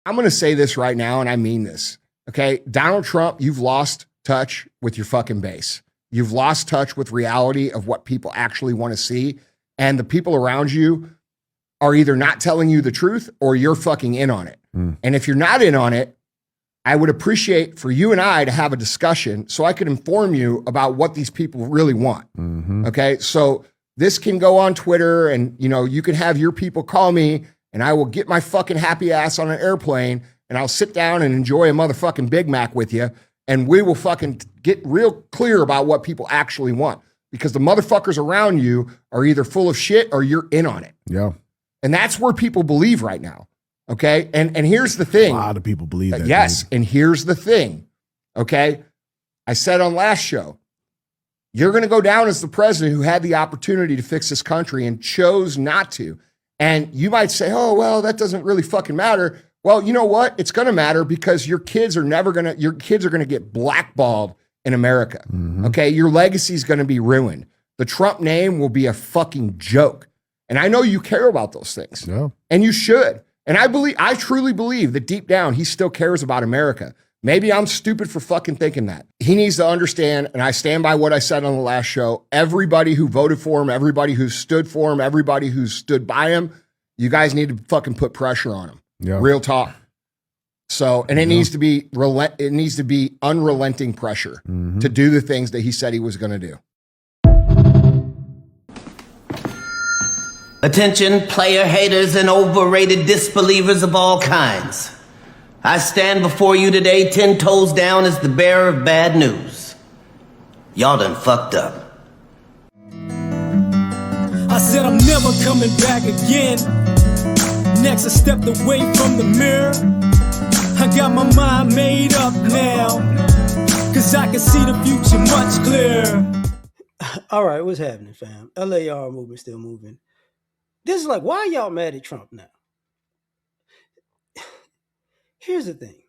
I'm going to say this right now, and I mean this. Okay. Donald Trump, you've lost touch with your fucking base. You've lost touch with reality of what people actually want to see. And the people around you are either not telling you the truth or you're fucking in on it. And if you're not in on it, I would appreciate for you and I to have a discussion so I could inform you about what these people really want. Okay. So this can go on Twitter and, you know, you can have your people call me and I will get my fucking happy ass on an airplane and I'll sit down and enjoy a motherfucking Big Mac with you. And we will fucking get real clear about what people actually want because the motherfuckers around you are either full of shit or you're in on it. Yeah. And that's where people believe right now. Okay. And here's the thing. A lot of people believe that. Yes. Dude. And here's the thing. Okay. I said on last show, you're going to go down as the president who had the opportunity to fix this country and chose not to. And you might say, oh, well, that doesn't really fucking matter. Well, you know what? It's going to matter because your kids are going to get blackballed in America. Okay. Your legacy is going to be ruined. The Trump name will be a fucking joke. And I know you care about those things. Yeah. And you should. And I truly believe that deep down, he still cares about America. Maybe I'm stupid for fucking thinking that. He needs to understand, and I stand by what I said on the last show, everybody who voted for him, everybody who stood for him, everybody who stood by him, you guys need to fucking put pressure on him. Yeah. Real talk. So, and it needs to be unrelenting pressure to do the things that he said he was going to do. Attention, player haters and overrated disbelievers of all kinds. I stand before you today 10 toes down as the bearer of bad news. Y'all done fucked up. I said I'm never coming back again. Next I stepped away from the mirror. I got my mind made up now, cause I can see the future much clearer. All right, what's happening, fam? L.A.R. movement still moving. This is like, why are y'all mad at Trump now? Here's the thing.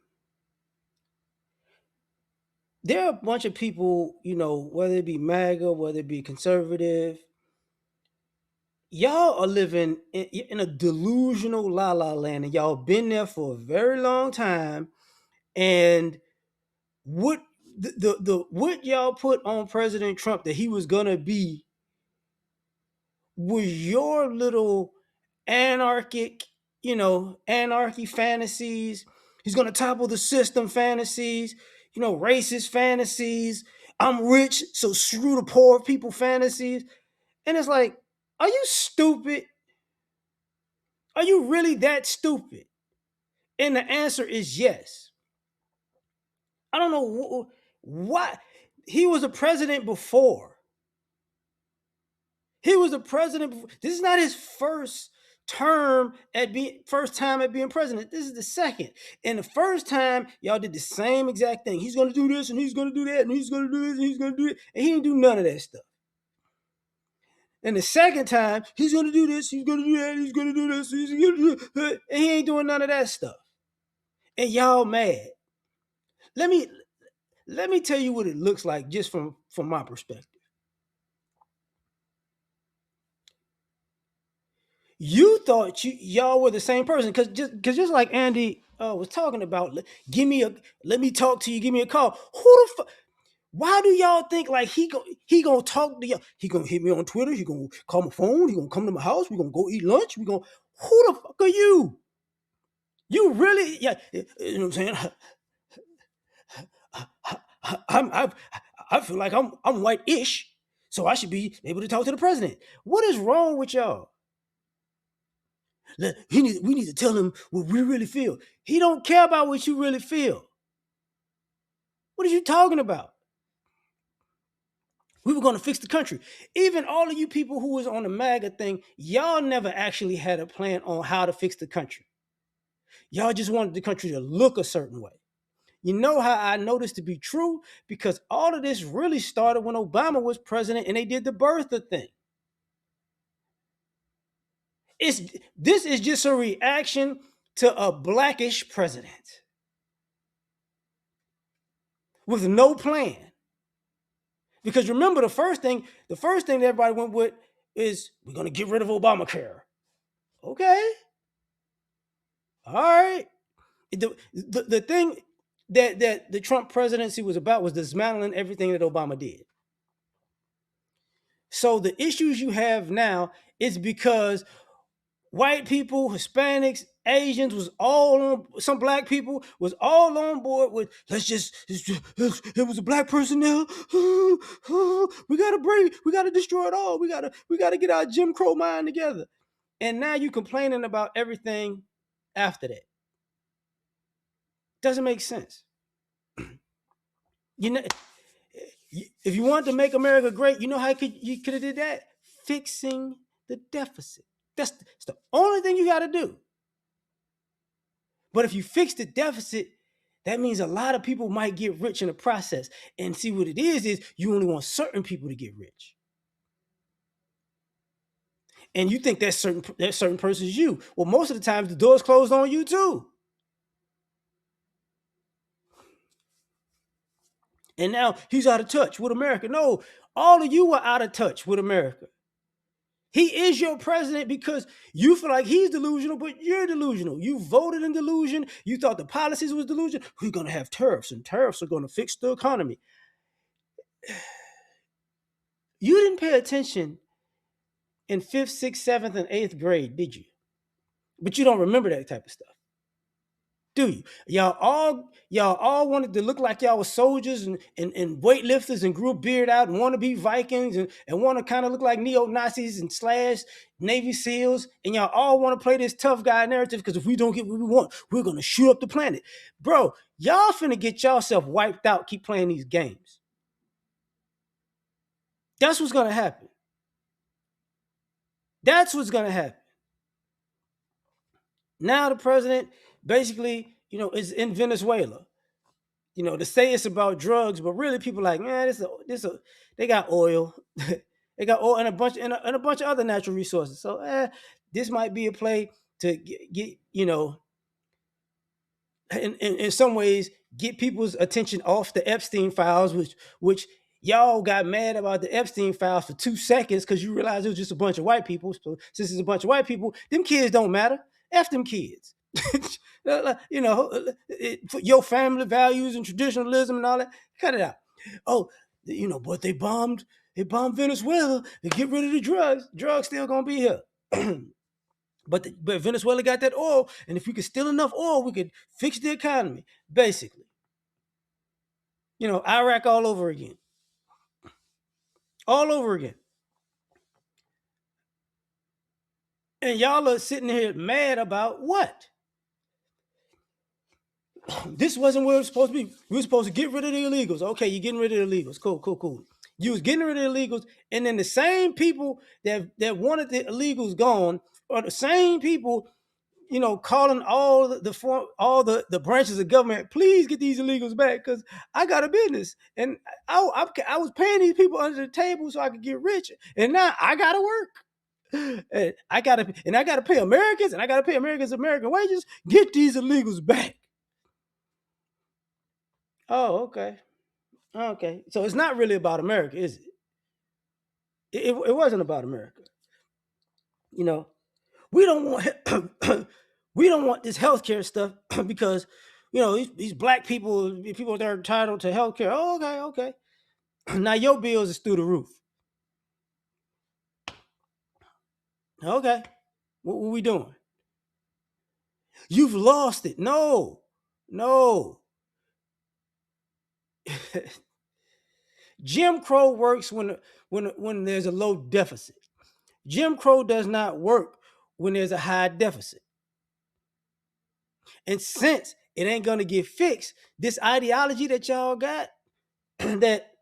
There are a bunch of people, you know, whether it be MAGA, whether it be conservative, y'all are living in a delusional la-la land, and y'all been there for a very long time. And what what y'all put on President Trump that he was gonna be was your little anarchy fantasies. He's gonna topple the system fantasies, racist fantasies. I'm rich, so screw the poor people fantasies. And it's like, are you stupid? Are you really that stupid? And the answer is yes. I don't know what he was a president before. He was a president before. This is not his first time at being president. This is the second. And the first time, y'all did the same exact thing. He's going to do this, and he's going to do that, and he's going to do this, and he's going to do it. And he didn't do none of that stuff. And the second time, he's going to do this, he's going to do that, he's going to do this, he's going to do that, and he ain't doing none of that stuff. And y'all mad. Let me tell you what it looks like just from my perspective. You thought y'all were the same person because just like Andy was talking about, let me talk to you, give me a call. Who the fuck? Why do y'all think like he gonna talk to y'all? He gonna hit me on Twitter. He gonna call my phone. He gonna come to my house. We gonna go eat lunch. Who the fuck are you? You really? Yeah, you know what I'm saying? I feel like I'm white-ish, so I should be able to talk to the president. What is wrong with y'all? We need to tell him what we really feel. He don't care about what you really feel. What are you talking about? We were going to fix the country. Even all of you people who was on the MAGA thing, y'all never actually had a plan on how to fix the country. Y'all just wanted the country to look a certain way. You know how I know this to be true? Because all of this really started when Obama was president and they did the birther thing. This is just a reaction to a blackish president with no plan. Because remember, the first thing that everybody went with is we're going to get rid of Obamacare. Okay. All right. The thing that the Trump presidency was about was dismantling everything that Obama did. So the issues you have now is because white people, Hispanics, Asians was all on, some black people was all on board with it was a black person now. We gotta destroy it all. We gotta get our Jim Crow mind together. And now you complaining about everything after that. Doesn't make sense. You know, if you want to make America great, you know how you could have did that? Fixing the deficit. That's the only thing you got to do. But if you fix the deficit, that means a lot of people might get rich in the process. And see what it is you only want certain people to get rich. And you think that certain person is you. Well, most of the times the door's closed on you too. And now he's out of touch with America. No, all of you are out of touch with America. He is your president because you feel like he's delusional, but you're delusional. You voted in delusion. You thought the policies was delusion. We're going to have tariffs, and tariffs are going to fix the economy. You didn't pay attention in 5th, 6th, 7th, and 8th grade, did you? But you don't remember that type of stuff. Do you? Y'all all wanted to look like y'all were soldiers and weightlifters and grew a beard out and want to be Vikings and want to kind of look like neo-Nazis and slash Navy SEALs. And y'all all want to play this tough guy narrative because if we don't get what we want, we're going to shoot up the planet. Bro, y'all finna get yourself wiped out, keep playing these games. That's what's going to happen. That's what's going to happen. Now the president basically, is in Venezuela. To say it's about drugs, but really people like, man, they got oil. They got oil and a bunch of other natural resources. So this might be a play to get in some ways get people's attention off the Epstein files, which y'all got mad about the Epstein files for 2 seconds because you realized it was just a bunch of white people. So since it's a bunch of white people, them kids don't matter. F them kids. Your family values and traditionalism and all that, cut it out. Oh, but they bombed Venezuela to get rid of the drugs. Drugs still gonna be here. But Venezuela got that oil, and if we could steal enough oil, we could fix the economy, basically. Iraq all over again. All over again. And y'all are sitting here mad about what? This wasn't where it was supposed to be. We were supposed to get rid of the illegals. Okay, you're getting rid of the illegals. Cool. You was getting rid of the illegals, and then the same people that wanted the illegals gone are the same people, calling all the branches of government, please get these illegals back because I got a business and I was paying these people under the table so I could get rich, and now I gotta work. And I gotta pay Americans, and I gotta pay Americans American wages. Get these illegals back. Oh, okay. So it's not really about America, is it? It wasn't about America. We don't want we don't want this healthcare stuff because these black people that are entitled to healthcare. Oh, okay. Now your bills is through the roof. Okay, what we doing? You've lost it. No. Jim Crow works when there's a low deficit. Jim Crow does not work when there's a high deficit. And since it ain't gonna get fixed, this ideology that y'all got, that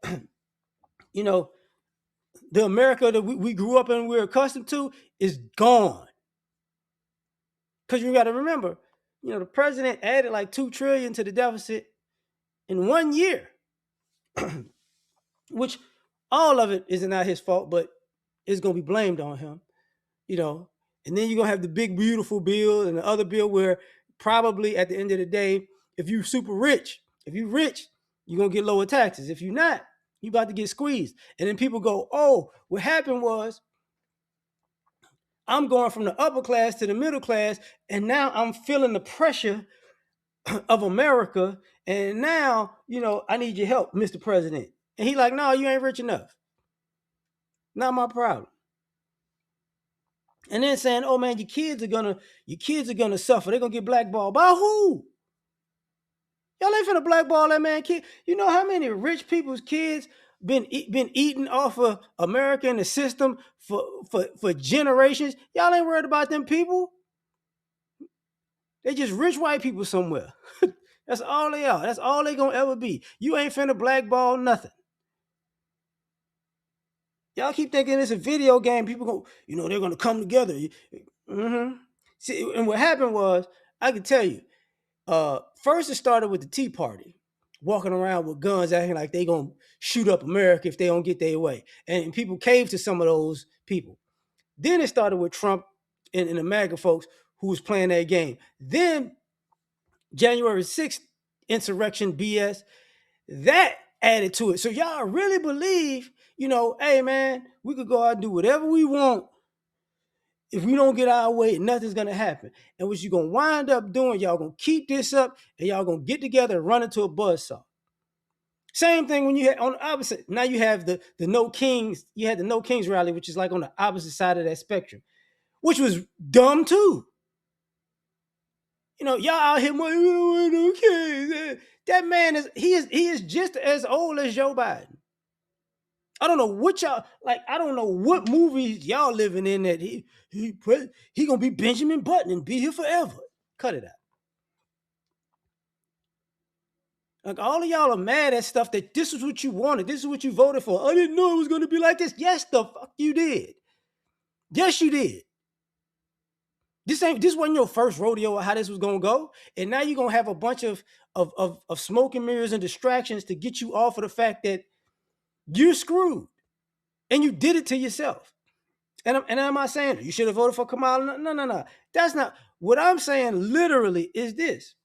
the America that we grew up in, we're accustomed to, is gone. Because you got to remember, the president added like $2 trillion to the deficit in 1 year, which all of it is not his fault, but it's going to be blamed on him, and then you're going to have the big, beautiful bill and the other bill where probably at the end of the day, if you're super rich, you're going to get lower taxes. If you're not, you're about to get squeezed. And then people go, oh, what happened was I'm going from the upper class to the middle class, and now I'm feeling the pressure of America, and now, I need your help, Mr. President. And he like, no, you ain't rich enough. Not my problem. And then saying, oh man, your kids are gonna suffer. They're gonna get blackballed. By who? Y'all ain't finna blackball that man kid. You know how many rich people's kids been eating off of America and the system for generations? Y'all ain't worried about them people. They just rich white people somewhere. That's all they are. That's all they gonna ever be. You ain't finna blackball nothing. Y'all keep thinking it's a video game. People go, they're gonna come together. Mm-hmm. See, and what happened was, I can tell you, first it started with the Tea Party, walking around with guns, acting like they gonna shoot up America if they don't get their way, and people caved to some of those people. Then it started with Trump and the MAGA folks who was playing that game. Then January 6th insurrection BS, that added to it. So y'all really believe, hey man, we could go out and do whatever we want. If we don't get our way, nothing's gonna happen. And what you're gonna wind up doing, y'all gonna keep this up and y'all gonna get together and run into a buzzsaw. Same thing when you had on the opposite. Now you have the No Kings, you had the No Kings rally, which is like on the opposite side of that spectrum, which was dumb too. Y'all out here, no Kings. That man he is just as old as Joe Biden. I don't know what y'all like. I don't know what movies y'all living in that he gonna be Benjamin Button and be here forever. Cut it out. Like all of y'all are mad at stuff that this is what you wanted. This is what you voted for. I didn't know it was gonna be like this. Yes, the fuck you did. Yes, you did. This wasn't your first rodeo of how this was gonna go, and now you're gonna have a bunch of smoke and mirrors and distractions to get you off of the fact that you're screwed, and you did it to yourself. And I'm not saying you should have voted for Kamala. No. That's not what I'm saying. Literally, is this: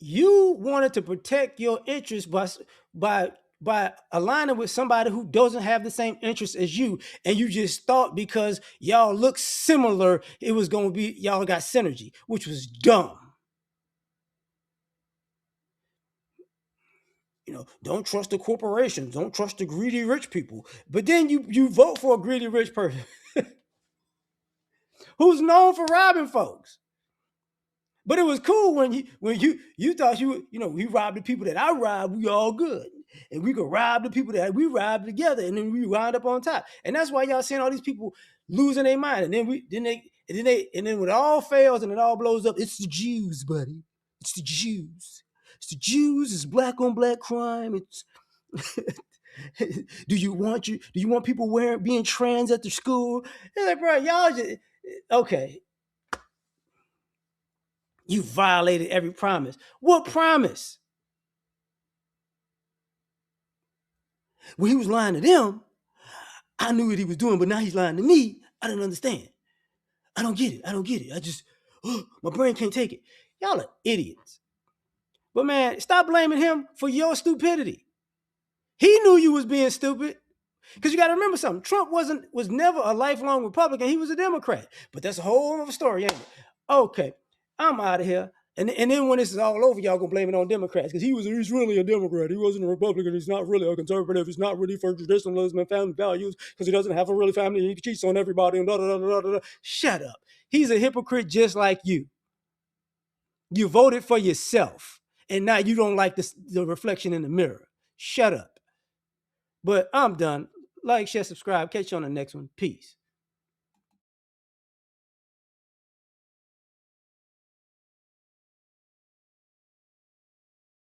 you wanted to protect your interests by aligning with somebody who doesn't have the same interests as you, and you just thought because y'all look similar, it was gonna be y'all got synergy, which was dumb. Don't trust the corporations, don't trust the greedy rich people. But then you vote for a greedy rich person who's known for robbing folks. But it was cool when you thought we robbed the people that I robbed, we all good. And we could rob the people that we robbed together, and then we wind up on top. And that's why y'all seeing all these people losing their mind. And then when it all fails and it all blows up, it's the Jews, buddy. It's the Jews. It's the Jews, it's black on black crime. It's do you want people being trans at the school? It's like, bro, y'all just okay. You violated every promise. What promise? When he was lying to them, I knew what he was doing, but now he's lying to me. I didn't understand. I don't get it. I just, my brain can't take it. Y'all are idiots. But man, stop blaming him for your stupidity. He knew you was being stupid. Because you got to remember something. Trump was never a lifelong Republican. He was a Democrat. But that's a whole other story, ain't it? Okay, I'm out of here. And then when this is all over, y'all gonna blame it on Democrats because he's really a Democrat. He wasn't a Republican. He's not really a conservative. He's not really for traditionalism and family values because he doesn't have a really family. He cheats on everybody and blah, blah, blah, blah, blah. Shut up. He's a hypocrite just like you. You voted for yourself, and now you don't like the reflection in the mirror. Shut up. But I'm done. Like, share, subscribe. Catch you on the next one. Peace.